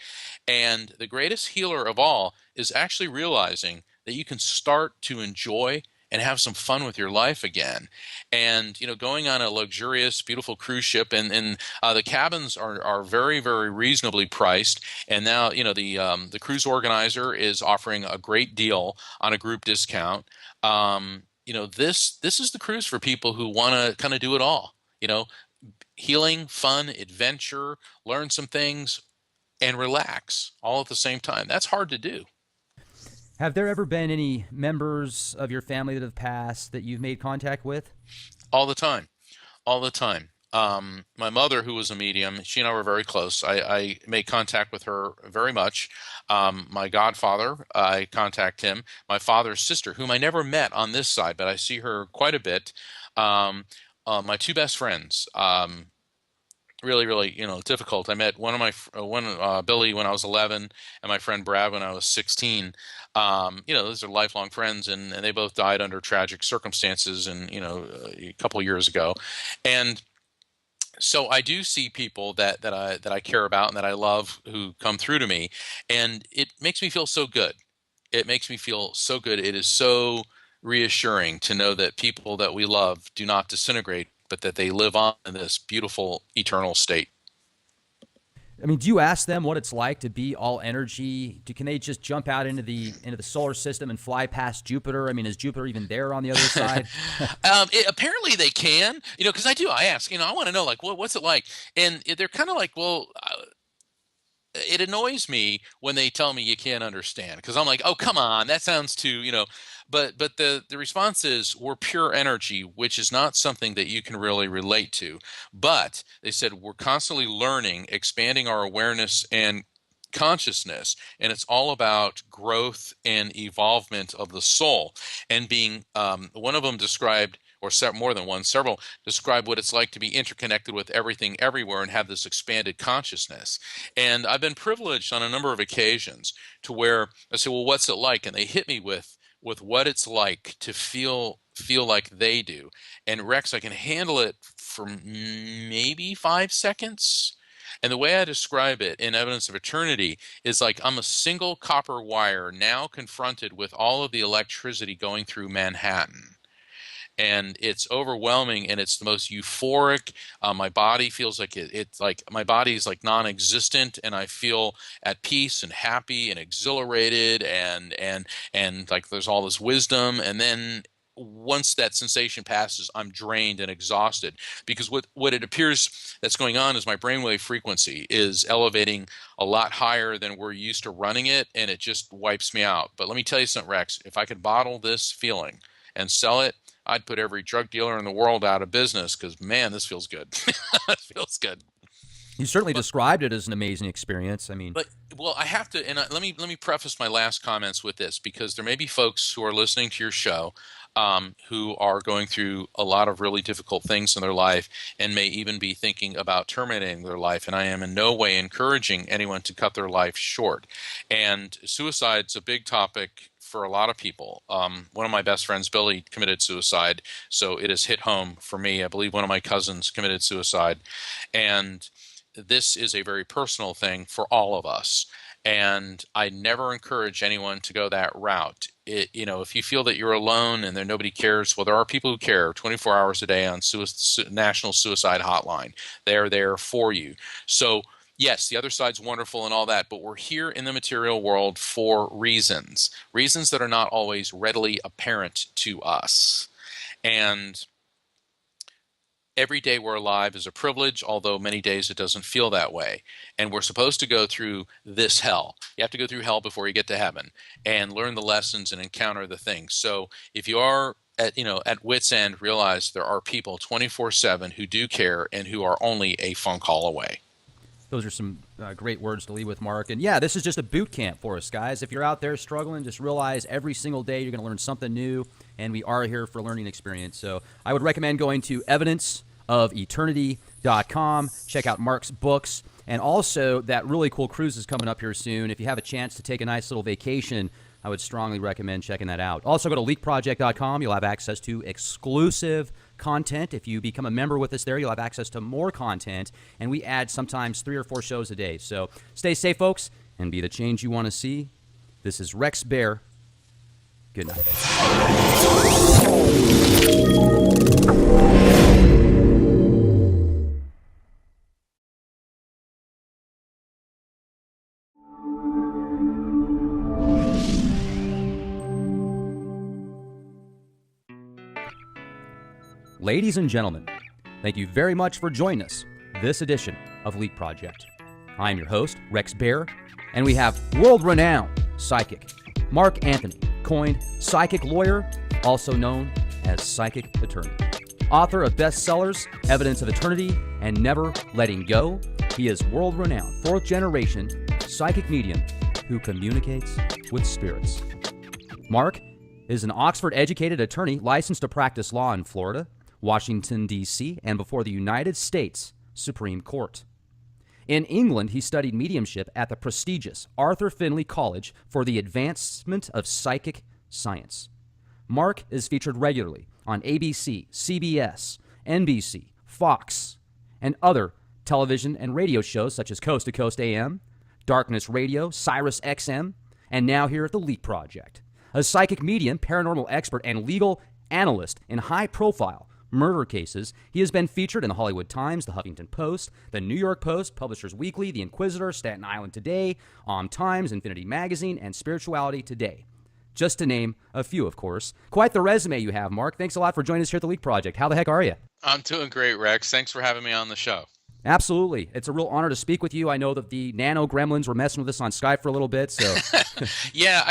And the greatest healer of all is actually realizing that you can start to enjoy and have some fun with your life again. And, going on a luxurious, beautiful cruise ship, and the cabins are very, very reasonably priced. And now, the cruise organizer is offering a great deal on a group discount. This is the cruise for people who want to kind of do it all. Healing, fun, adventure, learn some things, and relax all at the same time. That's hard to do. Have there ever been any members of your family that have passed that you've made contact with? All the time, all the time. My mother, who was a medium, she and I were very close. I made contact with her very much. My godfather, I contact him. My father's sister, whom I never met on this side, but I see her quite a bit. My 2 best friends, really, really, difficult. I met one of my Billy when I was 11, and my friend Brad when I was 16. Those are lifelong friends, and they both died under tragic circumstances, and a couple of years ago. And so I do see people that I care about and that I love who come through to me, and it makes me feel so good. It makes me feel so good. It is so reassuring to know that people that we love do not disintegrate, but that they live on in this beautiful eternal state. I mean, do you ask them what it's like to be all energy? Can they just jump out into the solar system and fly past Jupiter? I mean, is Jupiter even there on the other side? Apparently they can, because I ask, I want to know, like, what's it like? And they're kind of like, well, it annoys me when they tell me you can't understand, because I'm like, oh, come on, that sounds too, but the response is we're pure energy, which is not something that you can really relate to. But they said we're constantly learning, expanding our awareness and consciousness, and it's all about growth and evolvement of the soul. And being one of them described, or more than one, several describe what it's like to be interconnected with everything everywhere and have this expanded consciousness. And I've been privileged on a number of occasions to where I say, well, what's it like? And they hit me with with what it's like to feel like they do. And Rex, I can handle it for maybe 5 seconds. And the way I describe it in Evidence of Eternity is like I'm a single copper wire now confronted with all of the electricity going through Manhattan, and it's overwhelming, and it's the most euphoric. My body feels like it's like my body is like non-existent, and I feel at peace and happy and exhilarated, and like there's all this wisdom. And then once that sensation passes, I'm drained and exhausted, because what it appears that's going on is my brainwave frequency is elevating a lot higher than we're used to running it, and it just wipes me out. But let me tell you something, Rex. If I could bottle this feeling and sell it, I'd put every drug dealer in the world out of business, because, man, this feels good. It feels good. You certainly described it as an amazing experience. I mean, But well, I have to, and let me preface my last comments with this, because there may be folks who are listening to your show who are going through a lot of really difficult things in their life, and may even be thinking about terminating their life. And I am in no way encouraging anyone to cut their life short. And suicide's a big topic for a lot of people. One of my best friends, Billy, committed suicide, so it has hit home for me. I believe one of my cousins committed suicide, and this is a very personal thing for all of us. And I never encourage anyone to go that route. If you feel that you're alone and that nobody cares, well, there are people who care 24 hours a day on National Suicide Hotline. They're there for you. So yes, the other side's wonderful and all that, but we're here in the material world for reasons that are not always readily apparent to us. And every day we're alive is a privilege, although many days it doesn't feel that way. And we're supposed to go through this hell. You have to go through hell before you get to heaven, and learn the lessons and encounter the things. So if you are at wit's end, realize there are people 24/7 who do care and who are only a phone call away. those are some great words to leave with, Mark. And yeah, this is just a boot camp for us, guys. If you're out there struggling, just realize every single day you're going to learn something new, and we are here for learning experience. So I would recommend going to evidenceofeternity.com, check out Mark's books, and also that really cool cruise is coming up here soon. If you have a chance to take a nice little vacation, I would strongly recommend checking that out. Also, go to leakproject.com. You'll have access to exclusive content. If you become a member with us there, you'll have access to more content, and we add sometimes 3 or 4 shows a day. So stay safe, folks, and be the change you want to see. This is Rex Bear. Good night. Ladies and gentlemen, thank you very much for joining us this edition of Leak Project. I am your host, Rex Bear, and we have world-renowned psychic Mark Anthony, coined psychic lawyer, also known as psychic attorney. Author of bestsellers Evidence of Eternity and Never Letting Go, he is world-renowned, 4th-generation psychic medium who communicates with spirits. Mark is an Oxford-educated attorney licensed to practice law in Florida, Washington, D.C., and before the United States Supreme Court. In England, he studied mediumship at the prestigious Arthur Findlay College for the Advancement of Psychic Science. Mark is featured regularly on ABC, CBS, NBC, Fox, and other television and radio shows such as Coast to Coast AM, Darkness Radio, Sirius XM, and now here at the Leak Project. A psychic medium, paranormal expert, and legal analyst in high-profile murder cases, he has been featured in the Hollywood Times, the Huffington Post, the New York Post, Publishers Weekly, The Inquisitor, Staten Island Today, Times, Infinity Magazine, and Spirituality Today. Just to name a few, of course. Quite the resume you have, Mark. Thanks a lot for joining us here at the Leak Project. How the heck are you? I'm doing great, Rex. Thanks for having me on the show. Absolutely. It's a real honor to speak with you. I know that the nano gremlins were messing with us on Skype for a little bit, so. Yeah,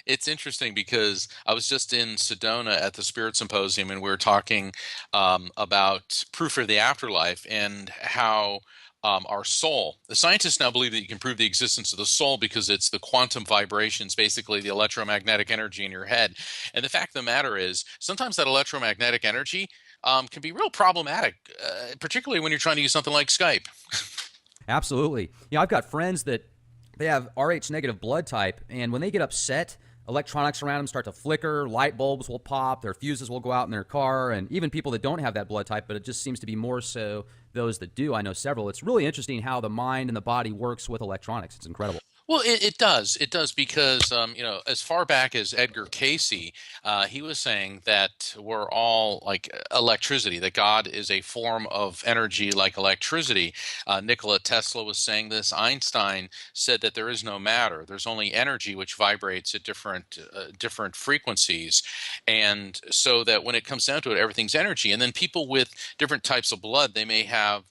it's interesting because I was just in Sedona at the Spirit Symposium, and we were talking about proof of the afterlife and how our soul, the scientists now believe that you can prove the existence of the soul because it's the quantum vibrations, basically the electromagnetic energy in your head. And the fact of the matter is, sometimes that electromagnetic energy can be real problematic, particularly when you're trying to use something like Skype. Absolutely. I've got friends that they have Rh negative blood type, and when they get upset, electronics around them start to flicker, light bulbs will pop, their fuses will go out in their car, and even people that don't have that blood type, but it just seems to be more so those that do. I know several. It's really interesting how the mind and the body works with electronics. It's incredible. Well, it does. It does because, as far back as Edgar Casey, he was saying that we're all like electricity, that God is a form of energy like electricity. Nikola Tesla was saying this. Einstein said that there is no matter. There's only energy which vibrates at different frequencies. And so that when it comes down to it, everything's energy. And then people with different types of blood, they may have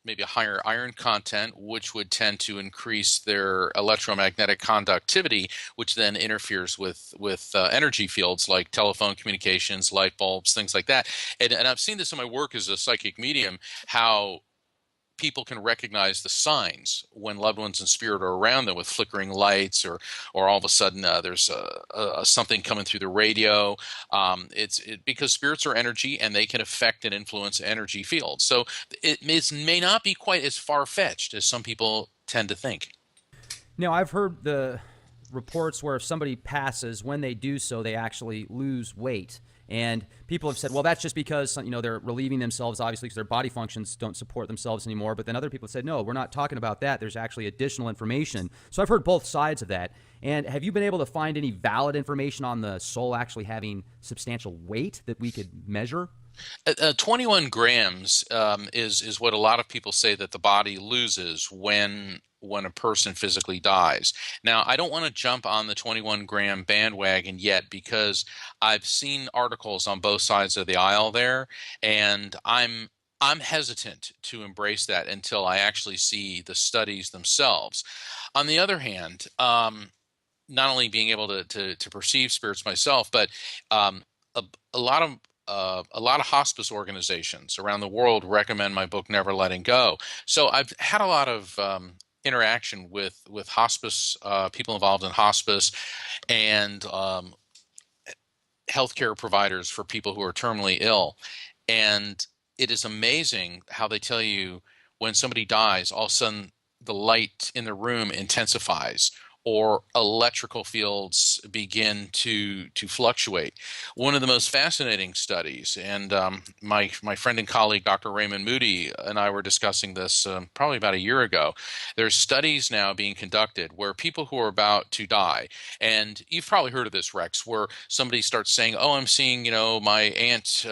maybe a higher iron content, which would tend to increase their electromagnetic conductivity, which then interferes with energy fields like telephone communications, light bulbs, things like that. And I've seen this in my work as a psychic medium, how people can recognize the signs when loved ones in spirit are around them with flickering lights, or all of a sudden there's something coming through the radio. Because spirits are energy and they can affect and influence energy fields. So may not be quite as far-fetched as some people tend to think. Now, I've heard the reports where if somebody passes, when they do so, they actually lose weight. And people have said, well, that's just because, they're relieving themselves, obviously, because their body functions don't support themselves anymore. But then other people have said, no, we're not talking about that. There's actually additional information. So I've heard both sides of that. And have you been able to find any valid information on the soul actually having substantial weight that we could measure? 21 grams is what a lot of people say that the body loses when a person physically dies. Now, I don't want to jump on the 21-gram bandwagon yet because I've seen articles on both sides of the aisle there, and I'm hesitant to embrace that until I actually see the studies themselves. On the other hand, not only being able to perceive spirits myself, but a, a lot of a lot of hospice organizations around the world recommend my book Never Letting Go. So I've had a lot of interaction with hospice people involved in hospice and healthcare providers for people who are terminally ill, and it is amazing how they tell you when somebody dies, all of a sudden the light in the room intensifies or electrical fields begin to fluctuate. One of the most fascinating studies, and my friend and colleague Dr. Raymond Moody and I were discussing this probably about a year ago. There's studies now being conducted where people who are about to die, and you've probably heard of this, Rex, where somebody starts saying, "Oh, I'm seeing, my aunt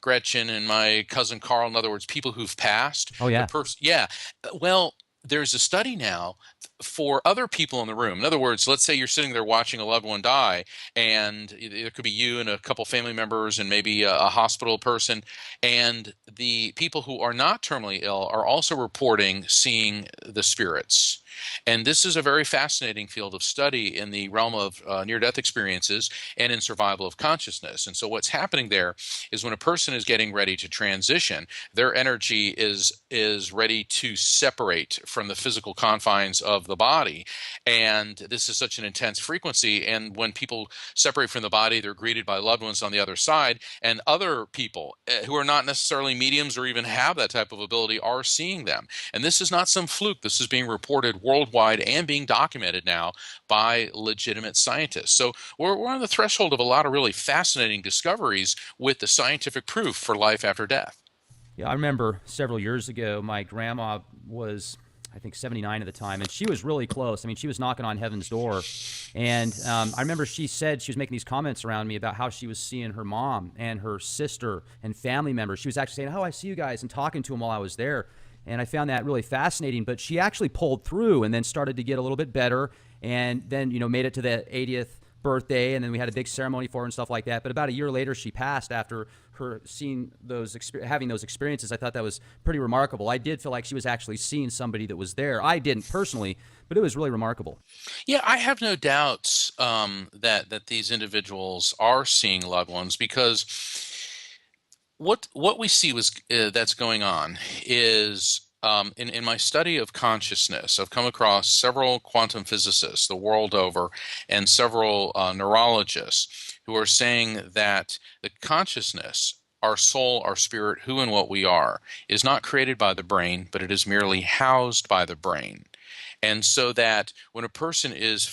Gretchen and my cousin Carl." In other words, people who've passed. Oh, yeah. Yeah. Well, there's a study now for other people in the room. In other words, let's say you're sitting there watching a loved one die, and it could be you and a couple family members and maybe a hospital person, and the people who are not terminally ill are also reporting seeing the spirits. And this is a very fascinating field of study in the realm of near-death experiences and in survival of consciousness. And so what's happening there is when a person is getting ready to transition, their energy is ready to separate from the physical confines of the body. And this is such an intense frequency. And when people separate from the body, they're greeted by loved ones on the other side. And other people who are not necessarily mediums or even have that type of ability are seeing them. And this is not some fluke. This is being reported worldwide and being documented now by legitimate scientists. So we're on the threshold of a lot of really fascinating discoveries with the scientific proof for life after death. Yeah, I remember several years ago, my grandma was, I think, 79 at the time, and she was really close. I mean, she was knocking on heaven's door. And I remember she said, she was making these comments around me about how she was seeing her mom and her sister and family members. She was actually saying, "Oh, I see you guys," and talking to them while I was there. And I found that really fascinating. But she actually pulled through and then started to get a little bit better, and then, made it to the 80th birthday, and then we had a big ceremony for her and stuff like that. But about a year later, she passed after her seeing having those experiences. I thought that was pretty remarkable. I did feel like she was actually seeing somebody that was there. I didn't personally, but it was really remarkable. Yeah, I have no doubts that these individuals are seeing loved ones, because what we see was that's going on is in my study of consciousness, I've come across several quantum physicists the world over and several neurologists who are saying that the consciousness, our soul, our spirit, who and what we are, is not created by the brain, but it is merely housed by the brain. And so that when a person is